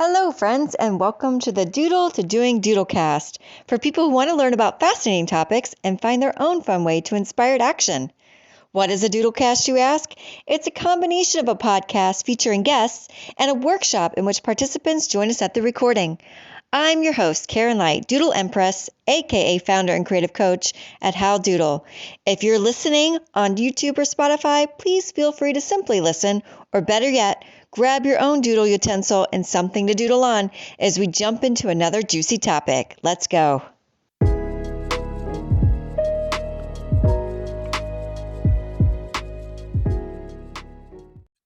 Hello, friends, and welcome to the Doodle-to-Doing Doodlecast for people who want to learn about fascinating topics and find their own fun way to inspired action. What is a Doodlecast, you ask? It's a combination of a podcast featuring guests and a workshop in which participants join us at the recording. I'm your host, Karen Light, Doodle Empress, aka founder and creative coach at HowDoodle. If you're listening on YouTube or Spotify, please feel free to simply listen, or better yet, grab your own doodle utensil and something to doodle on as we jump into another juicy topic. Let's go.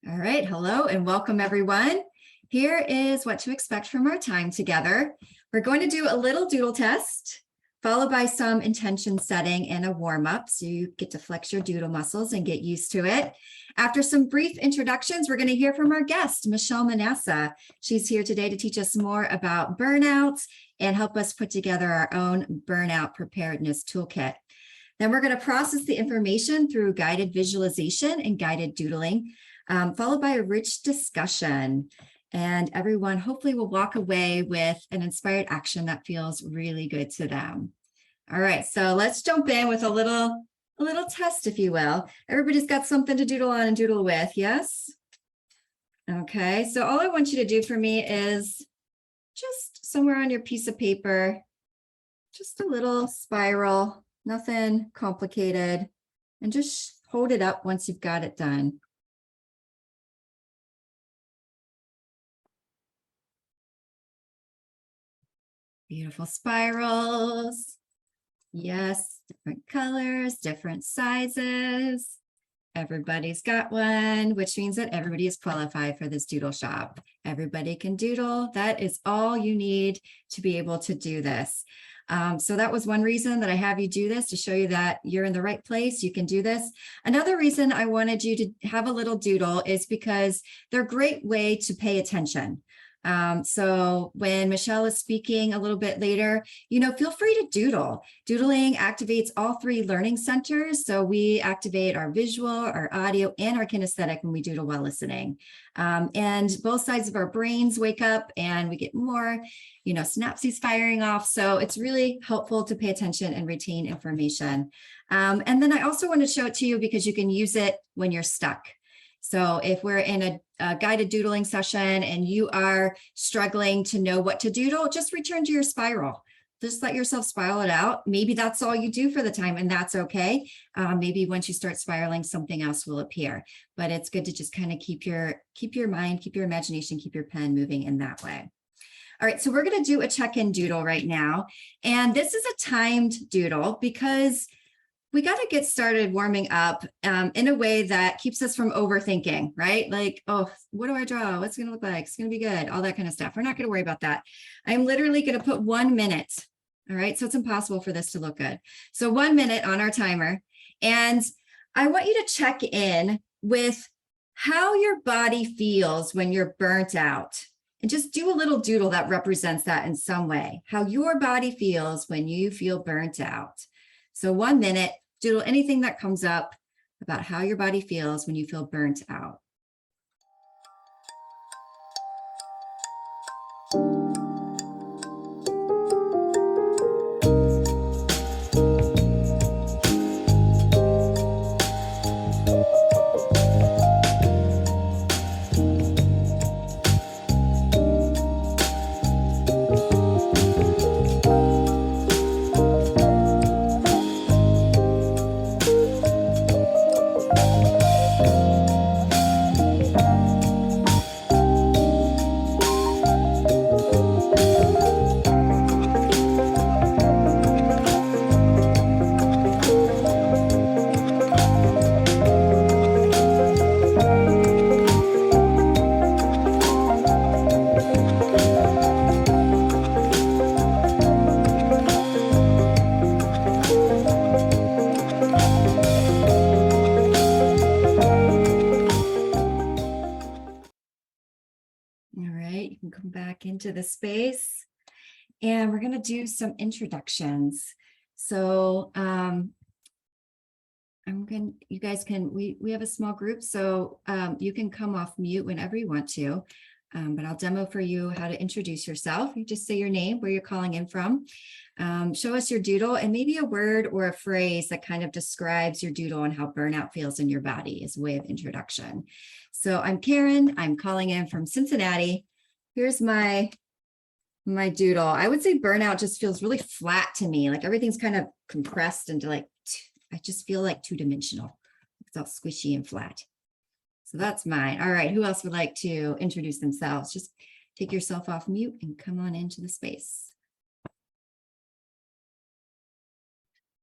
All right, hello and welcome everyone. Here is what to expect from our time together. We're going to do a little doodle test, followed by some intention setting and a warm-up, so you get to flex your doodle muscles and get used to it. After some brief introductions, we're going to hear from our guest, Manassah. She's here today to teach us more about burnout and help us put together our own burnout preparedness toolkit. Then we're going to process the information through guided visualization and guided doodling, followed by a rich discussion. And everyone hopefully will walk away with an inspired action that feels really good to them. All right, so let's jump in with a little test, if you will. Everybody's got something to doodle on and doodle with, yes? Okay, so all I want you to do for me is just somewhere on your piece of paper, just a little spiral, nothing complicated, and just hold it up once you've got it done. Beautiful spirals. Yes, different colors, different sizes. Everybody's got one, which means that everybody is qualified for this doodle shop. Everybody can doodle. That is all you need to be able to do this. So that was one reason that I have you do this, to show you that you're in the right place. You can do this. Another reason I wanted you to have a little doodle is because they're a great way to pay attention. So when Michelle is speaking a little bit later, feel free to doodle. Doodling activates all three learning centers. So we activate our visual, our audio, and our kinesthetic when we doodle while listening. And both sides of our brains wake up and we get more, synapses firing off. So it's really helpful to pay attention and retain information. And then I also want to show it to you because you can use it when you're stuck. So if we're in a guided doodling session and you are struggling to know what to doodle, just return to your spiral. Just let yourself spiral it out. Maybe that's all you do for the time, and that's okay. Maybe once you start spiraling, something else will appear. But it's good to just kind of keep your mind, keep your imagination, keep your pen moving in that way. All right, so we're going to do a check-in doodle right now. And this is a timed doodle because we got to get started warming up in a way that keeps us from overthinking, right? Like, oh, what do I draw? What's it going to look like? It's going to be good. All that kind of stuff. We're not going to worry about that. I'm literally going to put 1 minute. All right. So it's impossible for this to look good. So 1 minute on our timer. And I want you to check in with how your body feels when you're burnt out. And just do a little doodle that represents that in some way. How your body feels when you feel burnt out. So 1 minute. Doodle anything that comes up about how your body feels when you feel burnt out. Come back into the space, and we're going to do some introductions. So you guys can, we have a small group, so you can come off mute whenever you want to. but I'll demo for you how to introduce yourself. You just say your name, where you're calling in from. Show us your doodle and maybe a word or a phrase that kind of describes your doodle and how burnout feels in your body as a way of introduction. So I'm Karen. I'm calling in from Cincinnati. Here's my doodle. I would say burnout just feels really flat to me. Like everything's kind of compressed into like, I just feel like two-dimensional. It's all squishy and flat. So that's mine. All right. Who else would like to introduce themselves? Just take yourself off mute and come on into the space.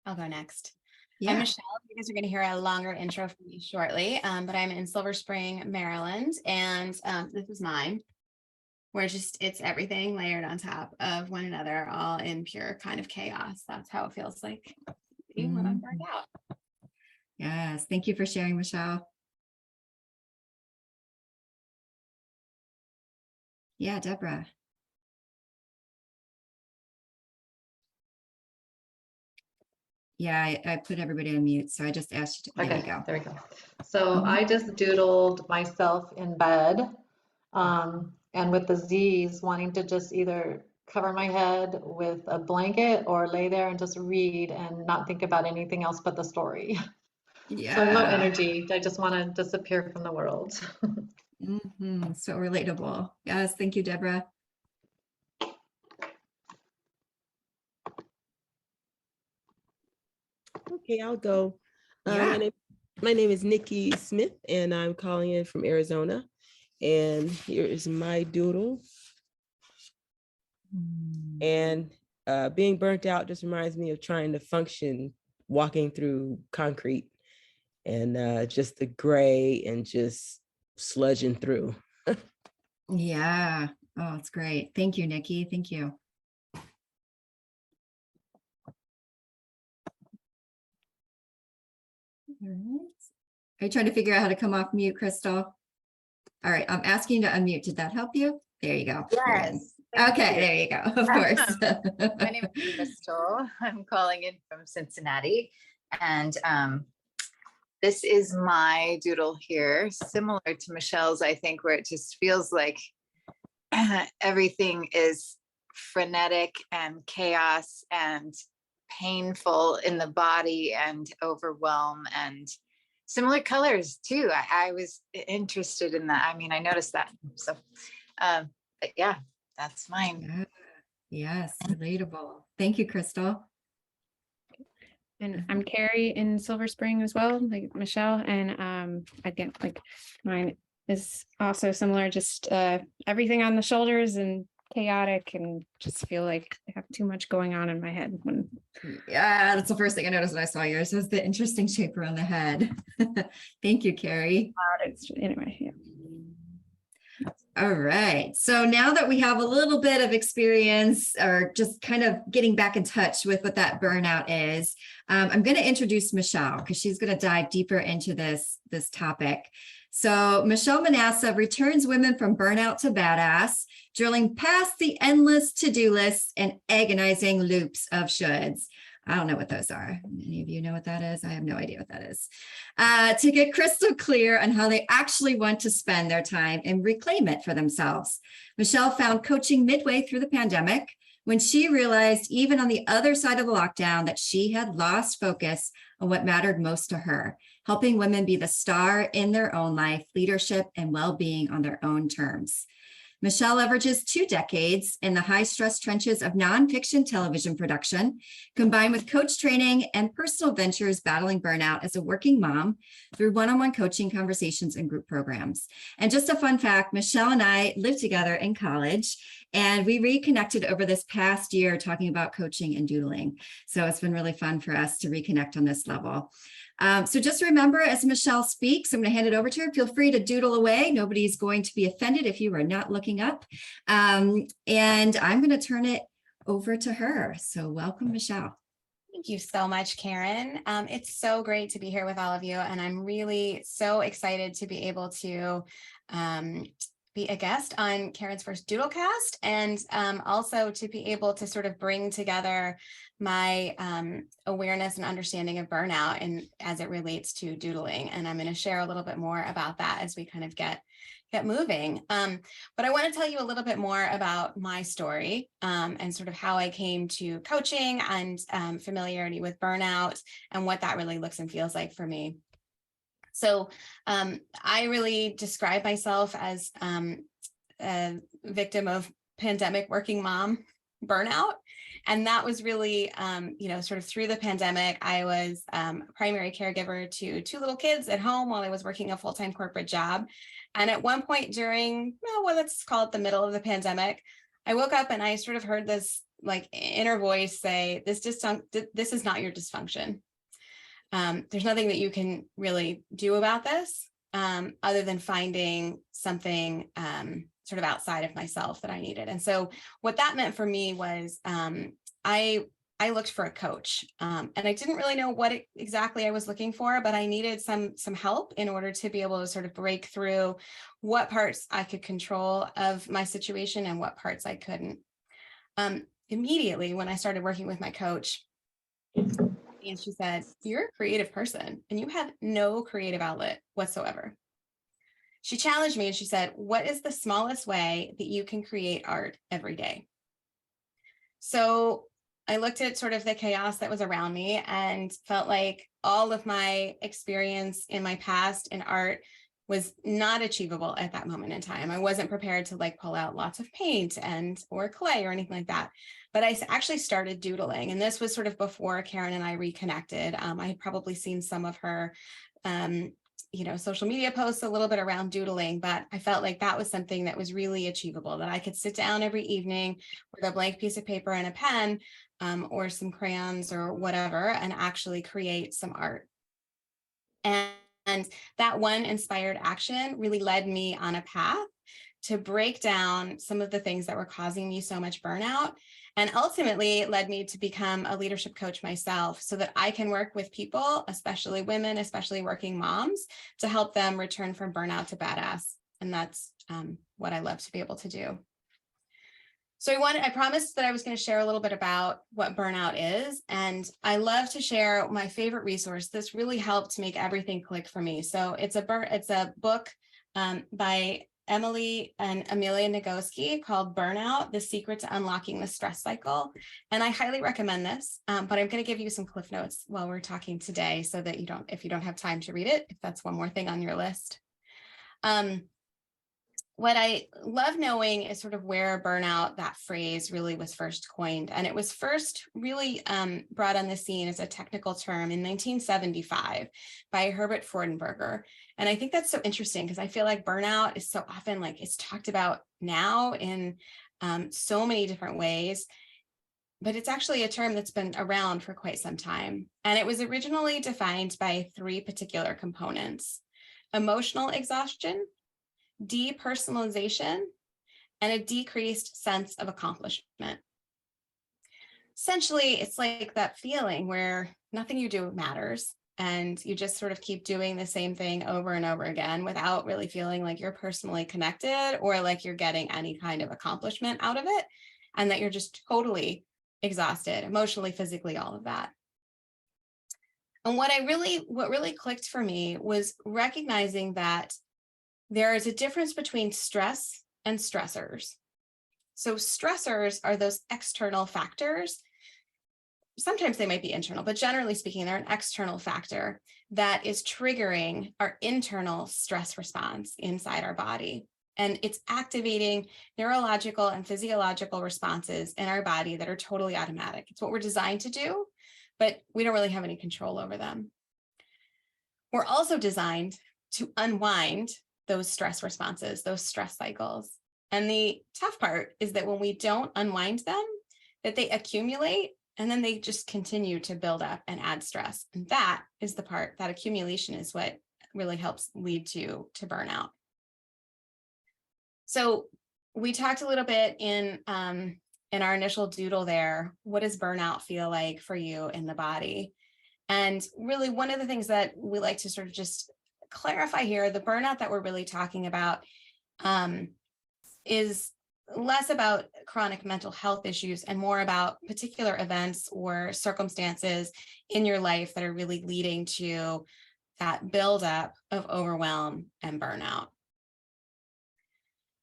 I'll go next. Yeah. I'm Michelle. You guys are going to hear a longer intro from me shortly, but I'm in Silver Spring, Maryland, and this is mine, where it's everything layered on top of one another, all in pure kind of chaos. That's how it feels like when I'm burned out. Yes. Thank you for sharing, Michelle. Yeah, Deborah. Yeah, I put everybody on mute, so I just asked you to, there you go. There we go. So I just doodled myself in bed, and with the Z's, wanting to just either cover my head with a blanket or lay there and just read and not think about anything else but the story. Yeah. So low energy. I just want to disappear from the world. So relatable. Yes, thank you, Deborah. Okay, I'll go. Yeah. My name is Nikki Smith, and I'm calling in from Arizona. And here is my doodle. And being burnt out just reminds me of trying to function walking through concrete and just the gray and just sludging through. Yeah. Oh, it's great. Thank you, Nikki. Thank you. All right. Are you trying to figure out how to come off mute, Crystal? All right, I'm asking you to unmute. Did that help you? There you go. Yes. Okay, there you go. Of course. My name is Crystal. I'm calling in from Cincinnati. And this is my doodle here, similar to Michelle's, I think, where it just feels like everything is frenetic and chaos and painful in the body and overwhelm and similar colors too. I was interested in that. I mean, I noticed that. So, but yeah, that's mine. Yes, relatable. Thank you, Crystal. And I'm Carrie in Silver Spring as well, like Michelle. And again, like mine is also similar, just everything on the shoulders and chaotic, and just feel like I have too much going on in my head. Yeah, that's the first thing I noticed when I saw yours was the interesting shape around the head. Thank you, Carrie. Anyway, yeah. All right. So now that we have a little bit of experience or just kind of getting back in touch with what that burnout is, I'm going to introduce Michelle because she's going to dive deeper into this topic. So Michelle Manassah returns women from burnout to badass, drilling past the endless to-do lists and agonizing loops of shoulds. I don't know what those are. Any of you know what that is? I have no idea what that is. To get crystal clear on how they actually want to spend their time and reclaim it for themselves. Michelle found coaching midway through the pandemic when she realized, even on the other side of the lockdown, that she had lost focus on what mattered most to her, helping women be the star in their own life, leadership, and well-being on their own terms. Michelle leverages 2 decades in the high-stress trenches of nonfiction television production, combined with coach training and personal ventures battling burnout as a working mom through one-on-one coaching conversations and group programs. And just a fun fact, Michelle and I lived together in college, and we reconnected over this past year talking about coaching and doodling. So it's been really fun for us to reconnect on this level. So just remember, as Michelle speaks, I'm going to hand it over to her. Feel free to doodle away. Nobody's going to be offended if you are not looking up. And I'm going to turn it over to her. So welcome, Michelle. Thank you so much, Karen. It's so great to be here with all of you. And I'm really so excited to be able to be a guest on Karen's first Doodlecast, and also to be able to sort of bring together my awareness and understanding of burnout and as it relates to doodling. And I'm going to share a little bit more about that as we kind of get get moving. But I want to tell you a little bit more about my story and sort of how I came to coaching and familiarity with burnout and what that really looks and feels like for me. So I really describe myself as a victim of pandemic working mom burnout. And that was really, sort of through the pandemic, I was a primary caregiver to 2 little kids at home while I was working a full-time corporate job. And at one point during, let's call it the middle of the pandemic, I woke up and I sort of heard this like inner voice say, this is not your dysfunction. There's nothing that you can really do about this other than finding something sort of outside of myself that I needed. And so what that meant for me was I looked for a coach and I didn't really know what exactly I was looking for, but I needed some help in order to be able to sort of break through what parts I could control of my situation and what parts I couldn't. Immediately when I started working with my coach, and she said, "You're a creative person and you have no creative outlet whatsoever." She challenged me and she said, "What is the smallest way that you can create art every day?" So I looked at sort of the chaos that was around me and felt like all of my experience in my past in art was not achievable at that moment in time. I wasn't prepared to like pull out lots of paint or clay or anything like that. But I actually started doodling, and this was sort of before Karen and I reconnected. I had probably seen some of her social media posts a little bit around doodling, but I felt like that was something that was really achievable, that I could sit down every evening with a blank piece of paper and a pen or some crayons or whatever and actually create some art. And that one inspired action really led me on a path to break down some of the things that were causing me so much burnout. And ultimately it led me to become a leadership coach myself so that I can work with people, especially women, especially working moms, to help them return from burnout to badass. And that's what I love to be able to do. So I promised that I was going to share a little bit about what burnout is. And I love to share my favorite resource. This really helped make everything click for me. So it's a book by Emily and Amelia Nagoski called Burnout: The Secret to Unlocking the Stress Cycle. And I highly recommend this, but I'm going to give you some cliff notes while we're talking today so that if you don't have time to read it, if that's one more thing on your list. What I love knowing is sort of where burnout, that phrase, really was first coined. And it was first really brought on the scene as a technical term in 1975 by Herbert Freudenberger. And I think that's so interesting because I feel like burnout is so often like it's talked about now in so many different ways, but it's actually a term that's been around for quite some time. And it was originally defined by 3 particular components: emotional exhaustion, depersonalization, and a decreased sense of accomplishment. Essentially, it's like that feeling where nothing you do matters and you just sort of keep doing the same thing over and over again without really feeling like you're personally connected or like you're getting any kind of accomplishment out of it, and that you're just totally exhausted, emotionally, physically, all of that. And what really clicked for me was recognizing that there is a difference between stress and stressors. So stressors are those external factors. Sometimes they might be internal, but generally speaking, they're an external factor that is triggering our internal stress response inside our body. And it's activating neurological and physiological responses in our body that are totally automatic. It's what we're designed to do, but we don't really have any control over them. We're also designed to unwind those stress responses, those stress cycles. And the tough part is that when we don't unwind them, that they accumulate and then they just continue to build up and add stress. And that is the part, that accumulation is what really helps lead to burnout. So we talked a little bit in our initial doodle there, what does burnout feel like for you in the body? And really one of the things that we like to sort of just clarify here, the burnout that we're really talking about is less about chronic mental health issues and more about particular events or circumstances in your life that are really leading to that buildup of overwhelm and burnout.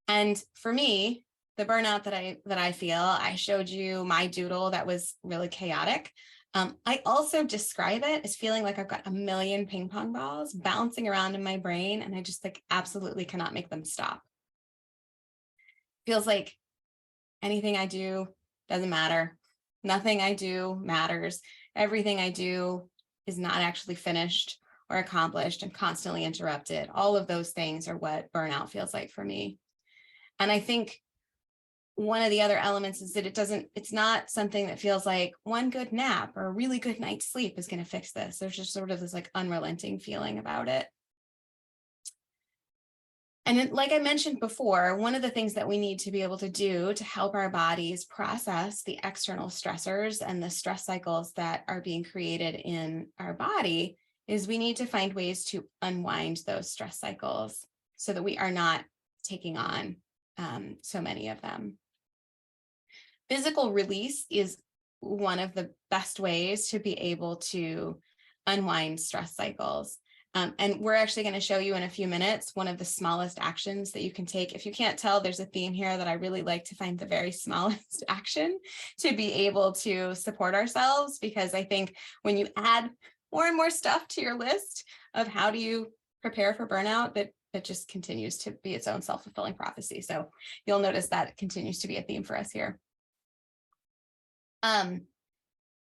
And for me, the burnout that I feel, I showed you my doodle that was really chaotic. I also describe it as feeling like I've got a million ping pong balls bouncing around in my brain, and I just like absolutely cannot make them stop. Feels like anything I do doesn't matter. Nothing I do matters. Everything I do is not actually finished or accomplished. I'm constantly interrupted. All of those things are what burnout feels like for me. And I think one of the other elements is that it's not something that feels like one good nap or a really good night's sleep is going to fix this. There's just sort of this like unrelenting feeling about it. And like I mentioned before, one of the things that we need to be able to do to help our bodies process the external stressors and the stress cycles that are being created in our body is we need to find ways to unwind those stress cycles so that we are not taking on so many of them. Physical release is one of the best ways to be able to unwind stress cycles. And we're actually going to show you in a few minutes one of the smallest actions that you can take. If you can't tell, there's a theme here that I really like to find the very smallest action to be able to support ourselves, because I think when you add more and more stuff to your list of how do you prepare for burnout, that just continues to be its own self-fulfilling prophecy. So you'll notice that it continues to be a theme for us here.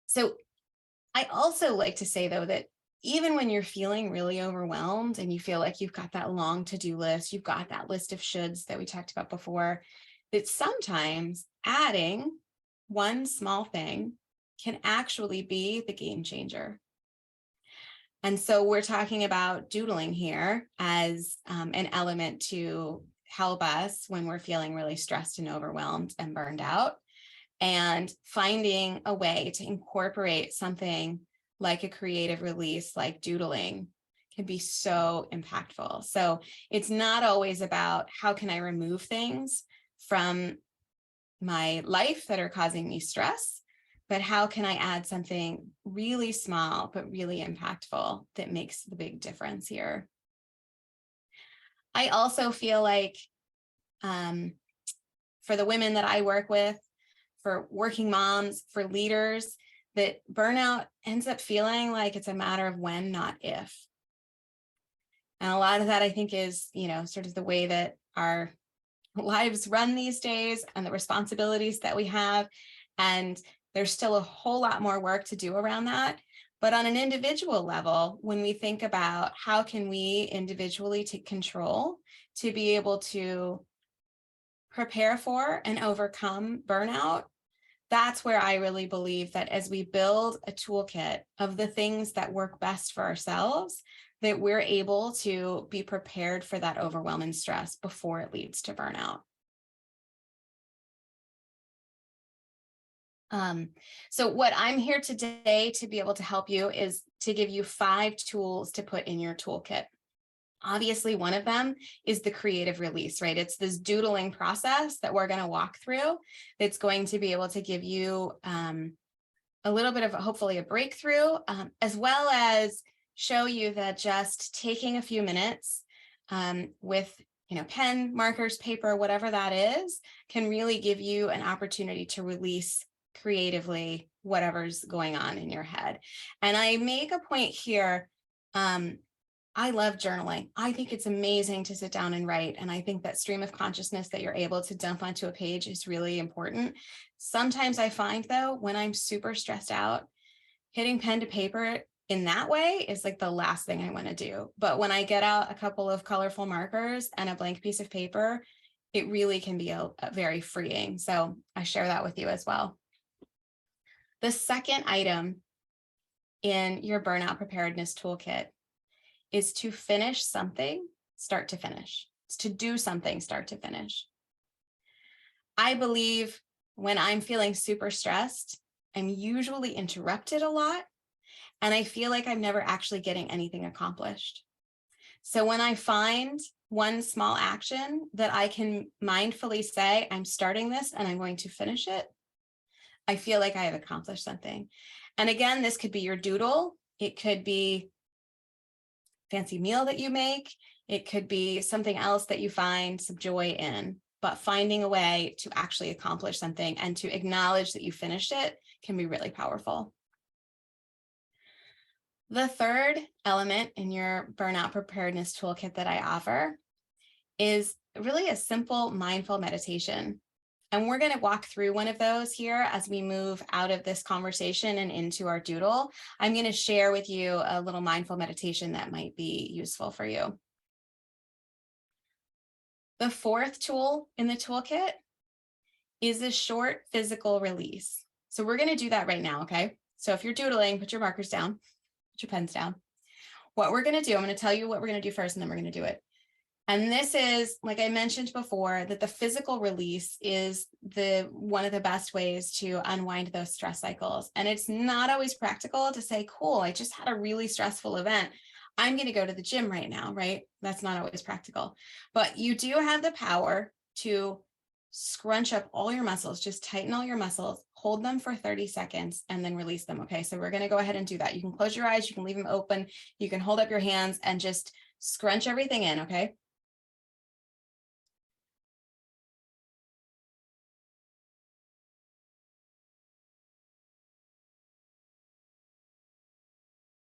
So I also like to say, though, that even when you're feeling really overwhelmed and you feel like you've got that long to-do list, you've got that list of shoulds that we talked about before, that sometimes adding one small thing can actually be the game changer. And so we're talking about doodling here as an element to help us when we're feeling really stressed and overwhelmed and burned out, and finding a way to incorporate something like a creative release like doodling can be so impactful. So it's not always about how can I remove things from my life that are causing me stress, but how can I add something really small but really impactful that makes the big difference here. I also feel like for the women that I work with, for working moms, for leaders, that burnout ends up feeling like it's a matter of when, not if. And a lot of that, I think, is, sort of the way that our lives run these days and the responsibilities that we have. And there's still a whole lot more work to do around that. But on an individual level, when we think about how can we individually take control to be able to prepare for and overcome burnout, that's where I really believe that as we build a toolkit of the things that work best for ourselves, that we're able to be prepared for that overwhelming stress before it leads to burnout. So what I'm here today to be able to help you is to give you 5 tools to put in your toolkit. Obviously, one of them is the creative release, right? It's this doodling process that we're going to walk through that's going to be able to give you a little bit of hopefully a breakthrough, as well as show you that just taking a few minutes with pen, markers, paper, whatever that is, can really give you an opportunity to release creatively whatever's going on in your head. And I make a point here. I love journaling. I think it's amazing to sit down and write. And I think that stream of consciousness that you're able to dump onto a page is really important. Sometimes I find, though, when I'm super stressed out, hitting pen to paper in that way is like the last thing I want to do. But when I get out a couple of colorful markers and a blank piece of paper, it really can be a very freeing. So I share that with you as well. The second item in your burnout preparedness toolkit is to finish something start to finish. It's to do something start to finish. I believe when I'm feeling super stressed, I'm usually interrupted a lot, and I feel like I'm never actually getting anything accomplished. So when I find one small action that I can mindfully say, I'm starting this and I'm going to finish it, I feel like I have accomplished something. And again, this could be your doodle. It could be fancy meal that you make. It could be something else that you find some joy in, but finding a way to actually accomplish something and to acknowledge that you finished it can be really powerful. The third element in your burnout preparedness toolkit that I offer is really a simple mindful meditation. And we're going to walk through one of those here as we move out of this conversation and into our doodle. I'm going to share with you a little mindful meditation that might be useful for you. The fourth tool in the toolkit is a short physical release. So we're going to do that right now, okay? So if you're doodling, put your markers down, put your pens down. What we're going to do, I'm going to tell you what we're going to do first, and then we're going to do it. And this is, like I mentioned before, that the physical release is one of the best ways to unwind those stress cycles. And it's not always practical to say, cool, I just had a really stressful event. I'm going to go to the gym right now, right? That's not always practical. But you do have the power to scrunch up all your muscles, just tighten all your muscles, hold them for 30 seconds, and then release them. Okay, so we're going to go ahead and do that. You can close your eyes, you can leave them open, you can hold up your hands and just scrunch everything in, okay?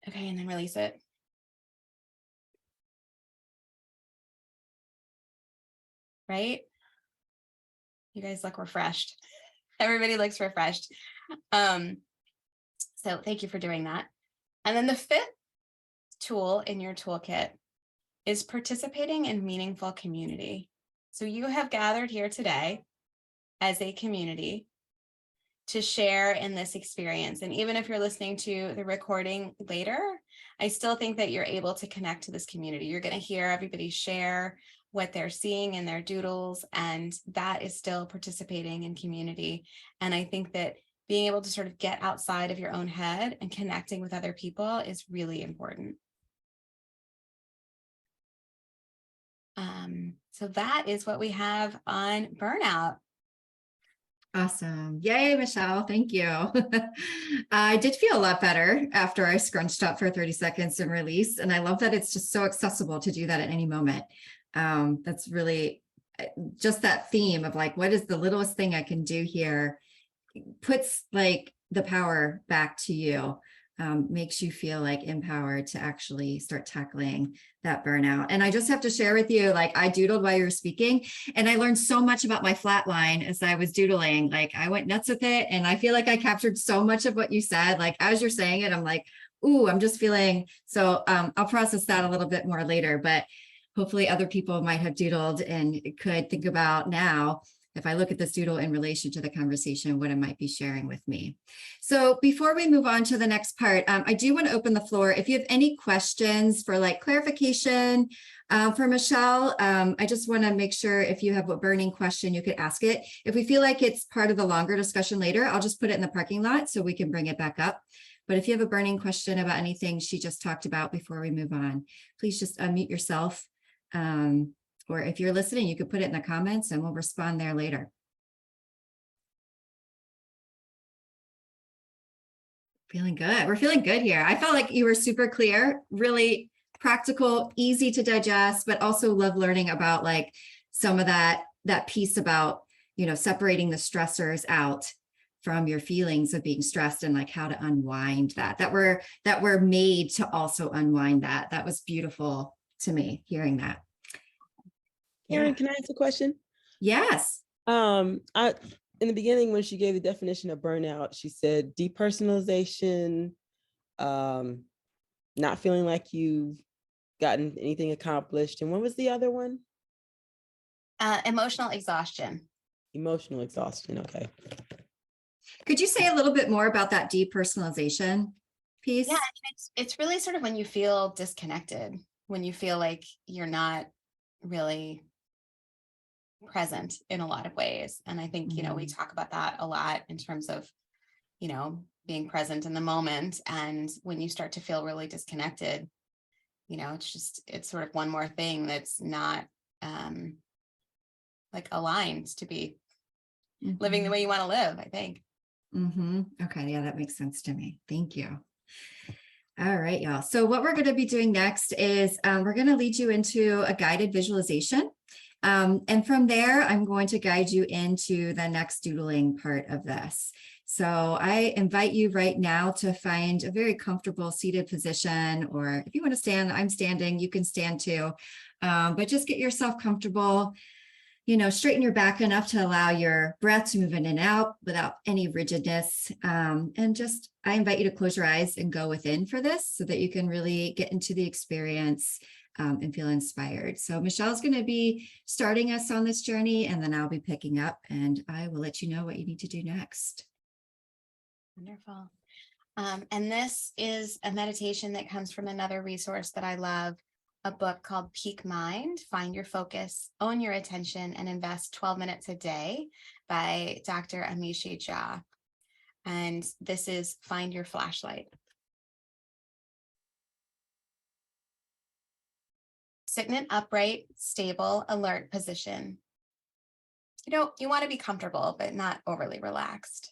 Okay, and then release it. Right? You guys look refreshed. Everybody looks refreshed. So thank you for doing that. And then the fifth tool in your toolkit is participating in meaningful community. So you have gathered here today as a community to share in this experience. And even if you're listening to the recording later, I still think that you're able to connect to this community. You're going to hear everybody share what they're seeing in their doodles, and that is still participating in community. And I think that being able to sort of get outside of your own head and connecting with other people is really important. So that is what we have on burnout. Awesome. Yay, Michelle. Thank you. I did feel a lot better after I scrunched up for 30 seconds and released. And I love that it's just so accessible to do that at any moment. That's really just that theme of like, what is the littlest thing I can do here? Puts like the power back to you. Makes you feel like empowered to actually start tackling that burnout. And I just have to share with you, like I doodled while you were speaking, and I learned so much about my flat line as I was doodling. Like I went nuts with it, and I feel like I captured so much of what you said. Like as you're saying it, I'm like, ooh, I'm just feeling, so I'll process that a little bit more later, but hopefully other people might have doodled and could think about now, if I look at this doodle in relation to the conversation, what it might be sharing with me. So before we move on to the next part, I do want to open the floor. If you have any questions for like clarification for Michelle, I just want to make sure if you have a burning question, you could ask it. If we feel like it's part of the longer discussion later, I'll just put it in the parking lot so we can bring it back up. But if you have a burning question about anything she just talked about before we move on, please just unmute yourself. Or if you're listening, you could put it in the comments and we'll respond there later. Feeling good. We're feeling good here. I felt like you were super clear, really practical, easy to digest, but also love learning about like some of that piece about, you know, separating the stressors out from your feelings of being stressed and like how to unwind that we're made to also unwind that. That was beautiful to me hearing that. Karen, can I ask a question? Yes. In the beginning, when she gave the definition of burnout, she said depersonalization, not feeling like you've gotten anything accomplished. And what was the other one? Emotional exhaustion. Emotional exhaustion. Okay. Could you say a little bit more about that depersonalization piece? Yeah, it's really sort of when you feel disconnected, when you feel like you're not really present in a lot of ways. And I think, you know, we talk about that a lot in terms of, you know, being present in the moment. And when you start to feel really disconnected, you know, it's sort of one more thing that's not like aligned to be living the way you want to live, I think. Okay, yeah, that makes sense to me. Thank you. All right, y'all. So what we're going to be doing next is we're going to lead you into a guided visualization. And from there, I'm going to guide you into the next doodling part of this. So I invite you right now to find a very comfortable seated position, or if you want to stand, I'm standing, you can stand too. But just get yourself comfortable. Straighten your back enough to allow your breath to move in and out without any rigidness. And just, I invite you to close your eyes and go within for this so that you can really get into the experience and feel inspired. So Michelle's going to be starting us on this journey, and then I'll be picking up, and I will let you know what you need to do next. Wonderful. And this is a meditation that comes from another resource that I love, a book called Peak Mind, Find Your Focus, Own Your Attention, and Invest 12 Minutes a Day by Dr. Amishi Jha. And this is Find Your Flashlight. Sit in an upright, stable, alert position. You want to be comfortable, but not overly relaxed.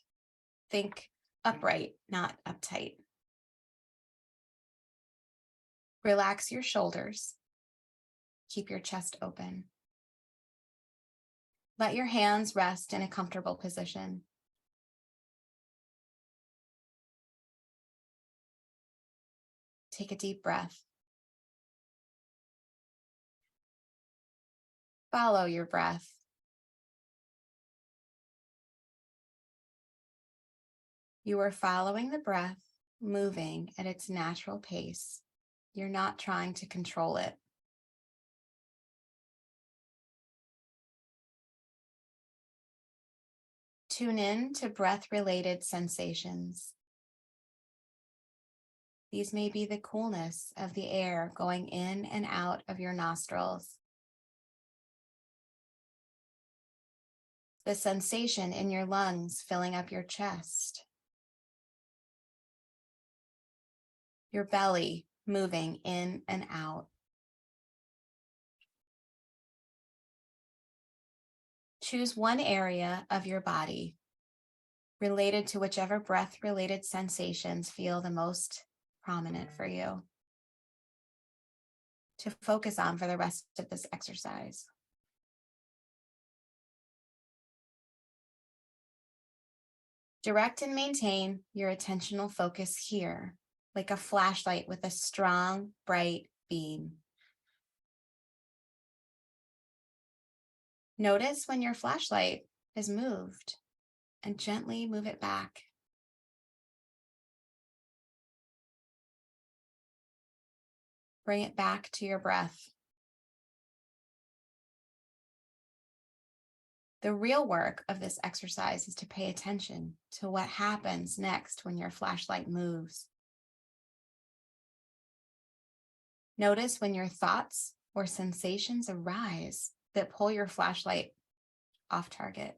Think upright, not uptight. Relax your shoulders. Keep your chest open. Let your hands rest in a comfortable position. Take a deep breath. Follow your breath. You are following the breath, moving at its natural pace. You're not trying to control it. Tune in to breath-related sensations. These may be the coolness of the air going in and out of your nostrils, the sensation in your lungs filling up your chest, your belly moving in and out. Choose one area of your body related to whichever breath-related sensations feel the most prominent for you to focus on for the rest of this exercise. Direct and maintain your attentional focus here, like a flashlight with a strong, bright beam. Notice when your flashlight is moved and gently move it back. Bring it back to your breath. The real work of this exercise is to pay attention to what happens next when your flashlight moves. Notice when your thoughts or sensations arise that pull your flashlight off target.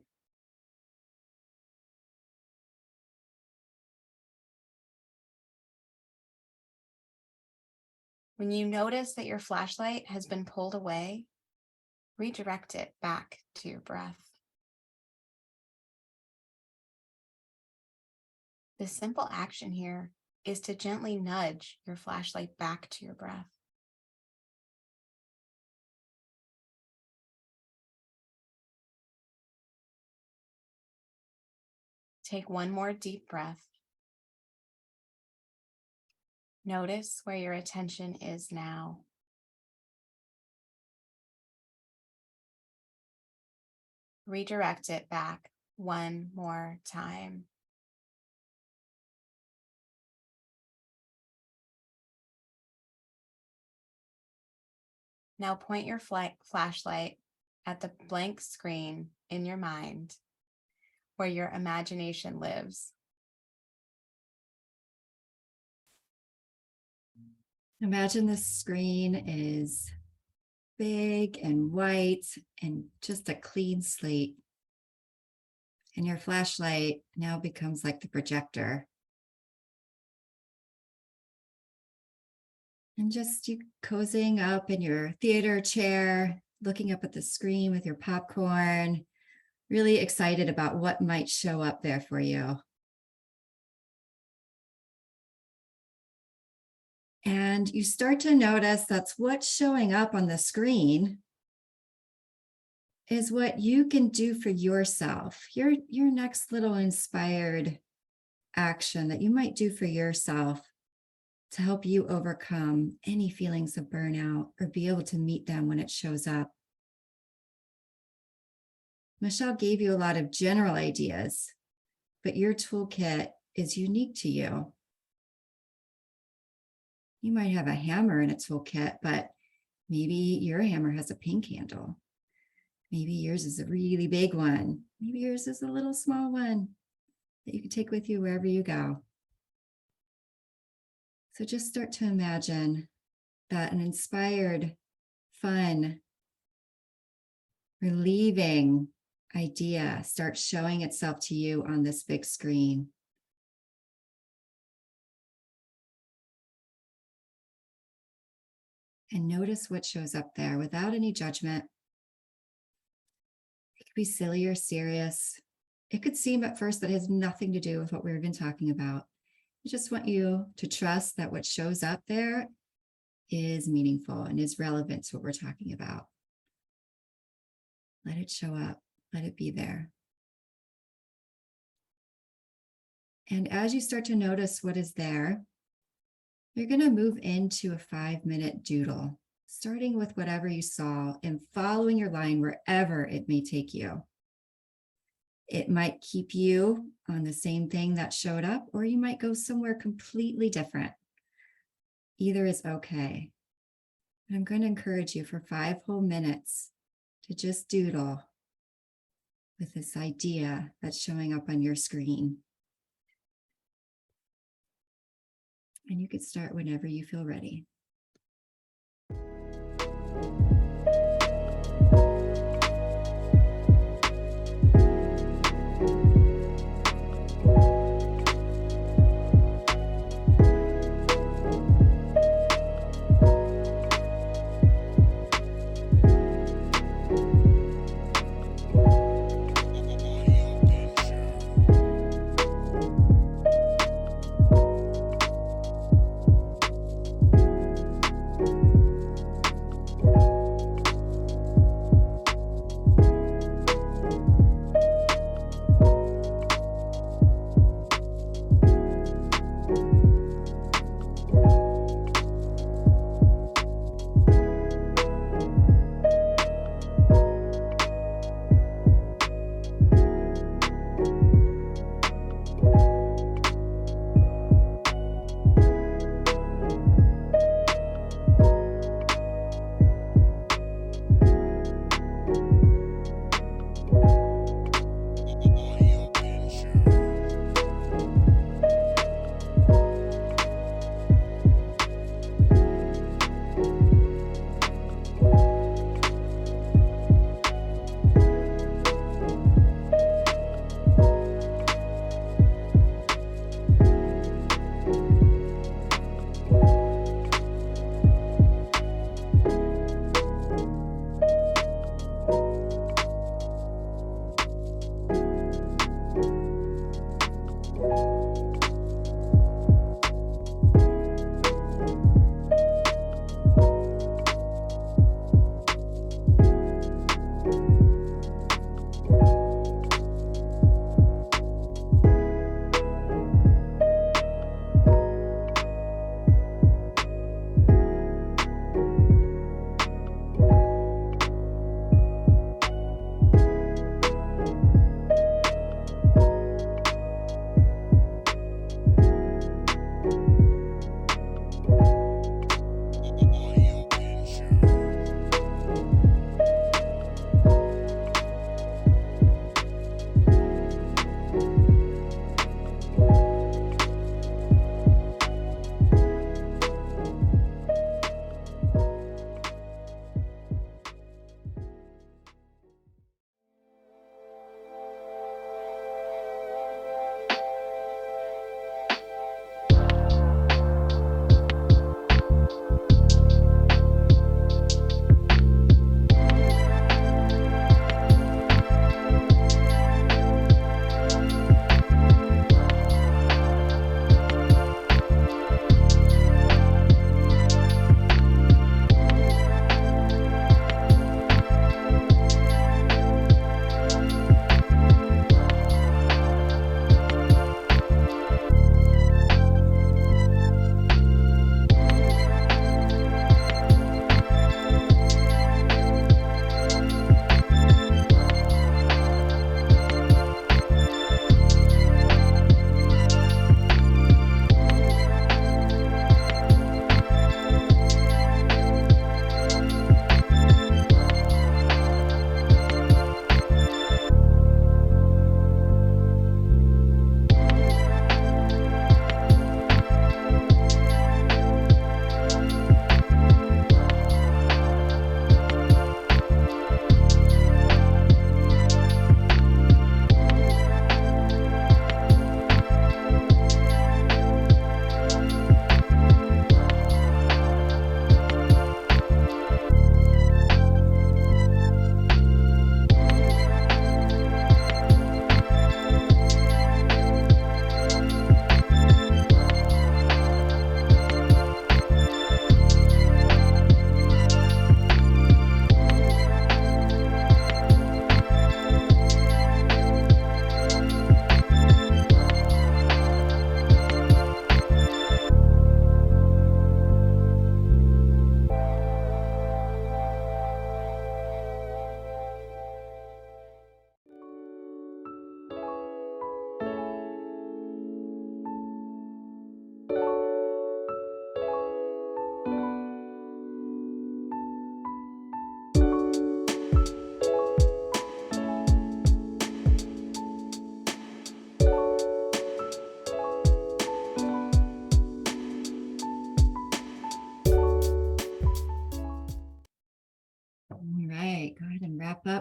When you notice that your flashlight has been pulled away, redirect it back to your breath. The simple action here is to gently nudge your flashlight back to your breath. Take one more deep breath. Notice where your attention is now. Redirect it back one more time. Now point your flashlight at the blank screen in your mind where your imagination lives. Imagine the screen is big and white and just a clean slate. And your flashlight now becomes like the projector. And just you cozying up in your theater chair, looking up at the screen with your popcorn, really excited about what might show up there for you. And you start to notice that's what's showing up on the screen is what you can do for yourself, your next little inspired action that you might do for yourself to help you overcome any feelings of burnout or be able to meet them when it shows up. Michelle gave you a lot of general ideas, but your toolkit is unique to you. You might have a hammer in a toolkit, but maybe your hammer has a pink handle. Maybe yours is a really big one. Maybe yours is a little small one that you can take with you wherever you go. So just start to imagine that an inspired, fun, relieving idea starts showing itself to you on this big screen. And notice what shows up there without any judgment. It could be silly or serious. It could seem at first that it has nothing to do with what we've been talking about. I just want you to trust that what shows up there is meaningful and is relevant to what we're talking about. Let it show up. Let it be there. And as you start to notice what is there, you're going to move into a 5-minute doodle, starting with whatever you saw and following your line wherever it may take you. It might keep you on the same thing that showed up, or you might go somewhere completely different. Either is okay. But I'm going to encourage you for 5 whole minutes to just doodle with this idea that's showing up on your screen. And you could start whenever you feel ready.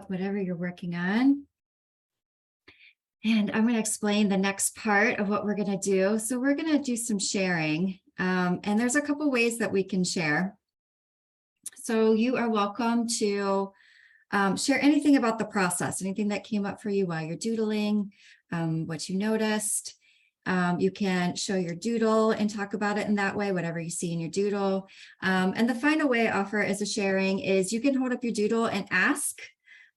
up whatever you're working on. And I'm going to explain the next part of what we're going to do. So we're going to do some sharing. And there's a couple ways that we can share. So you are welcome to share anything about the process, anything that came up for you while you're doodling, what you noticed. You can show your doodle and talk about it in that way, whatever you see in your doodle. And the final way I offer as a sharing is you can hold up your doodle and ask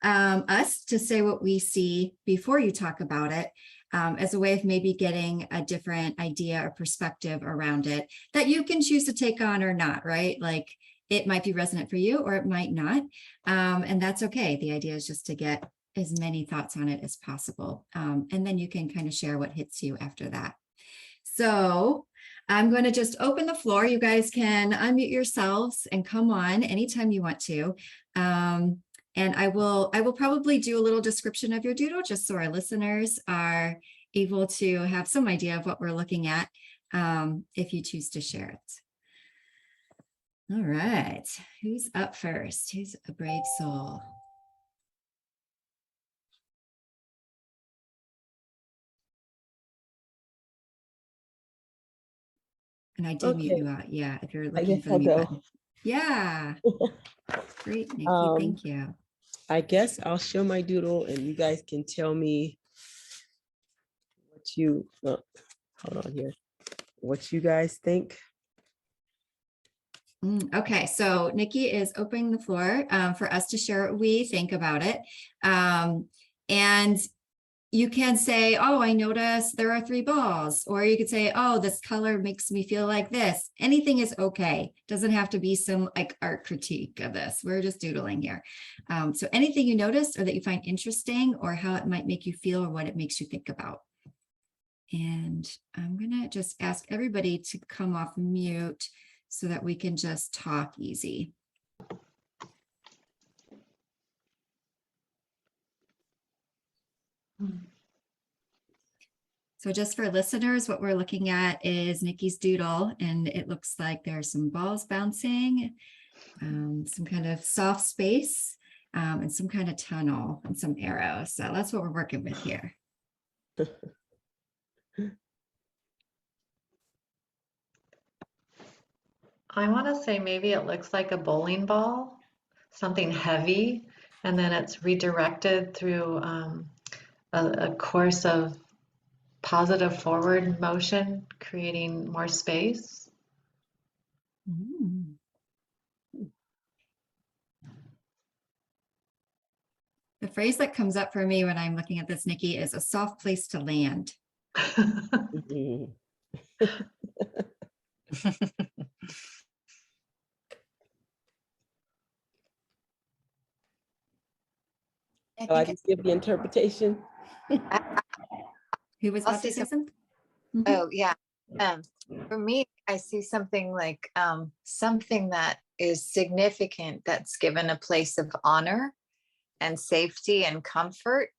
us to say what we see before you talk about it, as a way of maybe getting a different idea or perspective around it that you can choose to take on or not, right? Like it might be resonant for you or it might not. And that's okay. The idea is just to get as many thoughts on it as possible. And then you can kind of share what hits you after that. So I'm going to just open the floor. You guys can unmute yourselves and come on anytime you want to. And I will probably do a little description of your doodle just so our listeners are able to have some idea of what we're looking at, if you choose to share it. All right, who's up first? Who's a brave soul? And I did mute you out. Yeah, if you're looking for the mute button. Yeah. Great, Nikki. Thank you. I guess I'll show my doodle and you guys can tell me what you, hold on here, what you guys think. Okay, so Nikki is opening the floor for us to share what we think about it. And you can say, oh, I noticed there are 3 balls, or you could say, oh, this color makes me feel like this. Anything is okay. Doesn't have to be some like art critique of this. We're just doodling here. So anything you noticed or that you find interesting or how it might make you feel or what it makes you think about. And I'm gonna just ask everybody to come off mute so that we can just talk easy. So just for listeners, what we're looking at is Nikki's doodle, and it looks like there's some balls bouncing, some kind of soft space, and some kind of tunnel and some arrows. So that's what we're working with here. I want to say maybe it looks like a bowling ball, something heavy, and then it's redirected through a course of positive forward motion, creating more space. The phrase that comes up for me when I'm looking at this, Nikki, is a soft place to land. I just give the interpretation. Who was about to say something? Oh, yeah. For me, I see something like something that is significant that's given a place of honor and safety and comfort,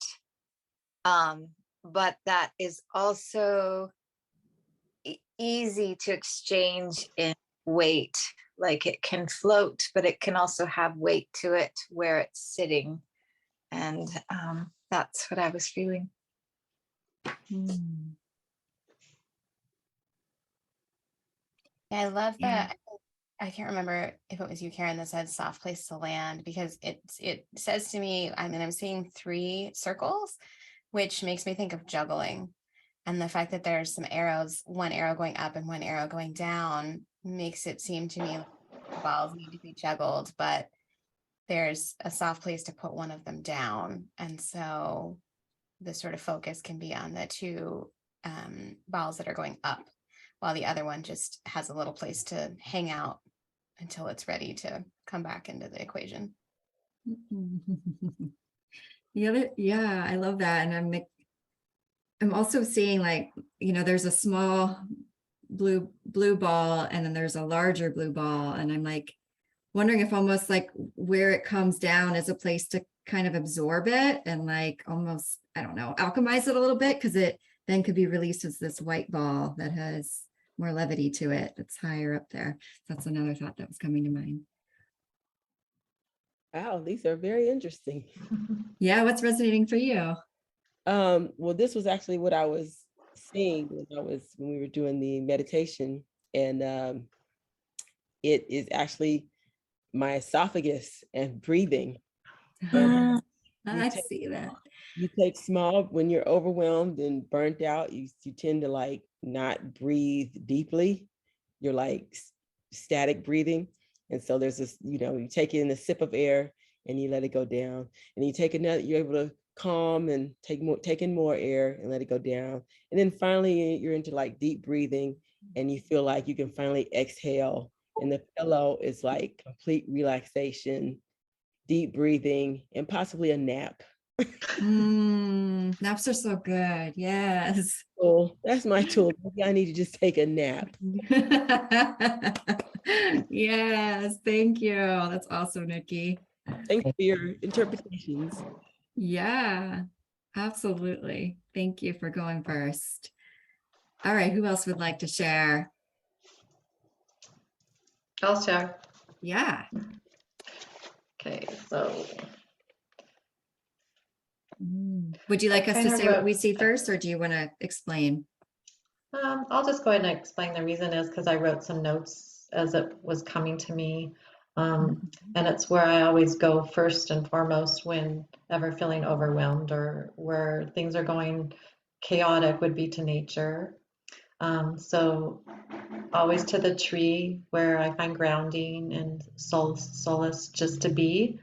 but that is also easy to exchange in weight. Like it can float, but it can also have weight to it where it's sitting. And that's what I was feeling. I love that. I can't remember if it was you, Karen, that said soft place to land, because it says to me, I mean, I'm seeing 3 circles, which makes me think of juggling. And the fact that there's some arrows, one arrow going up and one arrow going down, makes it seem to me like the balls need to be juggled, but there's a soft place to put one of them down. And so the sort of focus can be on the 2 balls that are going up, while the other one just has a little place to hang out until it's ready to come back into the equation. Yeah, I love that. And I'm also seeing, like, you know, there's a small blue ball and then there's a larger blue ball. And I'm like wondering if almost like where it comes down is a place to kind of absorb it and like almost, I don't know, alchemize it a little bit, because it then could be released as this white ball that has more levity to it. That's higher up there. That's another thought that was coming to mind. Wow, these are very interesting. Yeah, what's resonating for you? Well, this was actually what I was seeing when we were doing the meditation, and it is actually my esophagus and breathing. And you I take see that. small when you're overwhelmed and burnt out, you tend to like not breathe deeply. You're like static breathing. And so there's this, you take in a sip of air and you let it go down. And you take another, you're able to calm and take in more air and let it go down. And then finally you're into like deep breathing and you feel like you can finally exhale. And the pillow is like complete relaxation, deep breathing, and possibly a nap. Naps are so good. Yes. So that's my tool. Maybe I need to just take a nap. Yes, thank you. That's awesome, Nikki. Thanks for your interpretations. Yeah, absolutely. Thank you for going first. All right, who else would like to share? I'll share. Yeah. Okay, so Would you like us to kinda say what we wrote- see first, or do you want to explain? I'll just go ahead and explain. The reason is because I wrote some notes as it was coming to me. And it's where I always go first and foremost whenever feeling overwhelmed or where things are going chaotic would be to nature. So always to the tree where I find grounding and solace just to be,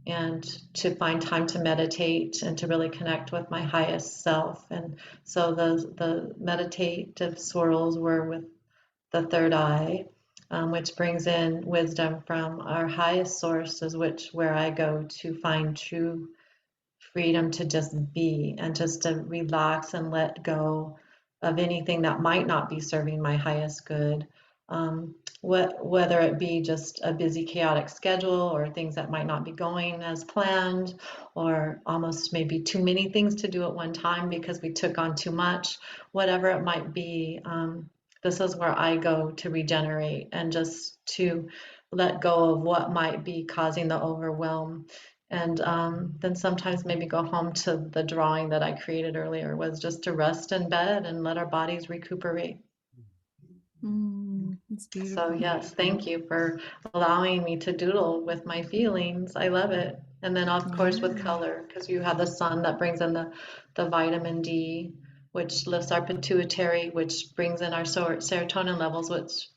and to find time to meditate and to really connect with my highest self. And so the meditative swirls were with the third eye, which brings in wisdom from our highest sources, where I go to find true freedom to just be and just to relax and let go of anything that might not be serving my highest good. Whether it be just a busy, chaotic schedule or things that might not be going as planned, or almost maybe too many things to do at one time because we took on too much, whatever it might be. This is where I go to regenerate and just to let go of what might be causing the overwhelm. And then sometimes maybe go home to the drawing that I created earlier, was just to rest in bed and let our bodies recuperate. It's So beautiful. yes, thank you for allowing me to doodle with my feelings. I love it. And then of course with color, because you have the sun that brings in the vitamin D, which lifts our pituitary, which brings in our serotonin levels, which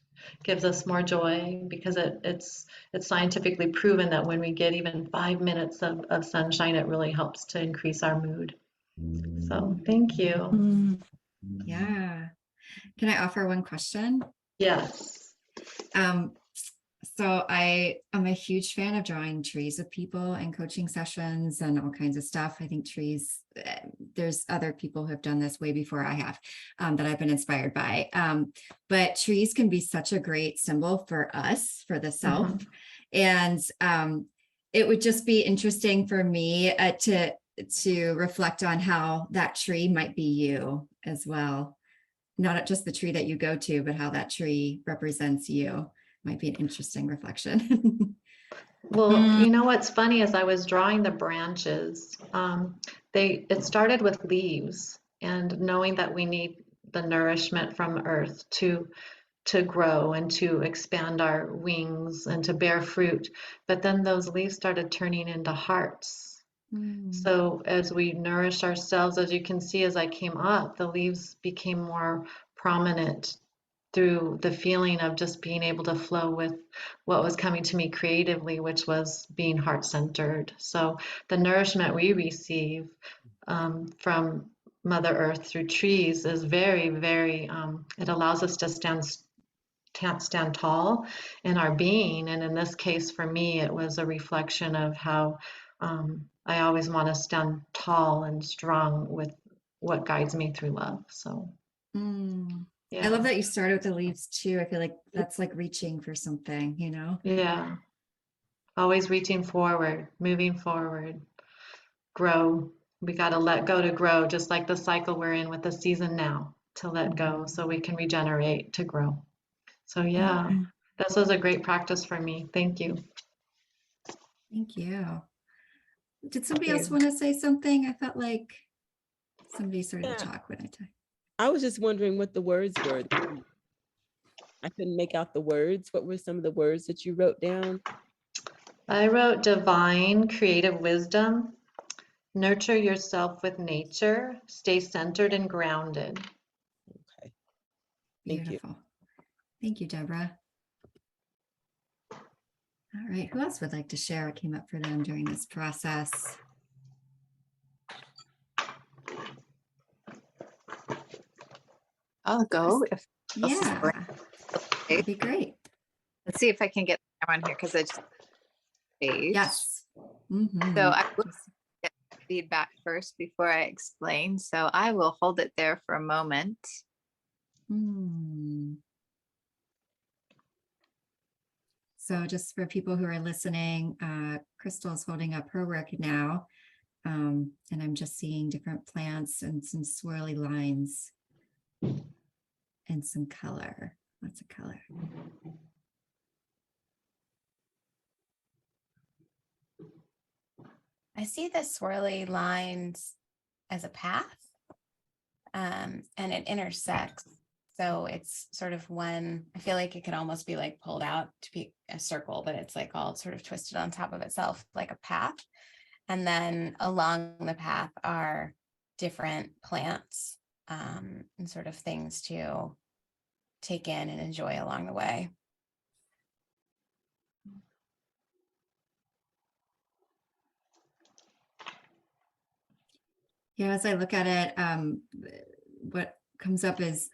gives us more joy, because it's scientifically proven that when we get even 5 minutes of sunshine, it really helps to increase our mood. So thank you. Yeah. Can I offer one question? Yes. So I am a huge fan of drawing trees with people and coaching sessions and all kinds of stuff. I think trees, there's other people who have done this way before I have, that I've been inspired by. But trees can be such a great symbol for us, for the self. And it would just be interesting for me to reflect on how that tree might be you as well. Not just the tree that you go to, but how that tree represents you. Might be an interesting reflection. Well, you know what's funny is I was drawing the branches. It started with leaves, and knowing that we need the nourishment from earth to grow and to expand our wings and to bear fruit. But then those leaves started turning into hearts. So as we nourished ourselves, as you can see, as I came up, the leaves became more prominent through the feeling of just being able to flow with what was coming to me creatively, which was being heart-centered. So the nourishment we receive from Mother Earth through trees is very, very, it allows us to stand tall in our being. And in this case, for me, it was a reflection of how I always want to stand tall and strong with what guides me through love. So I love that you started with the leaves too. I feel like that's like reaching for something, you know? Yeah. Always reaching forward, moving forward, grow. We got to let go to grow, just like the cycle we're in with the season now, to let go so we can regenerate to grow. So yeah, this was a great practice for me. Thank you. Thank you. Did somebody Thank else you. want to say something? I felt like somebody started Yeah. to talk when I talked. I was just wondering what the words were. I couldn't make out the words. What were some of the words that you wrote down? I wrote divine creative wisdom, nurture yourself with nature, stay centered and grounded. Okay. Thank you. Beautiful. Thank you, Deborah. All right, who else would like to share what came up for them during this process? I'll go if else is Yeah, going. that'd be great. Let's see if I can get the camera on here because I just page. Yes. So I will get feedback first before I explain. So I will hold it there for a moment. So just for people who are listening, Crystal's holding up her work now. And I'm just seeing different plants and some swirly lines and some color, lots of color. I see the swirly lines as a path, and it intersects. So it's sort of one, I feel like it could almost be like pulled out to be a circle, but it's like all sort of twisted on top of itself like a path. And then along the path are different plants and sort of things to take in and enjoy along the way. Yeah, as I look at it, what comes up is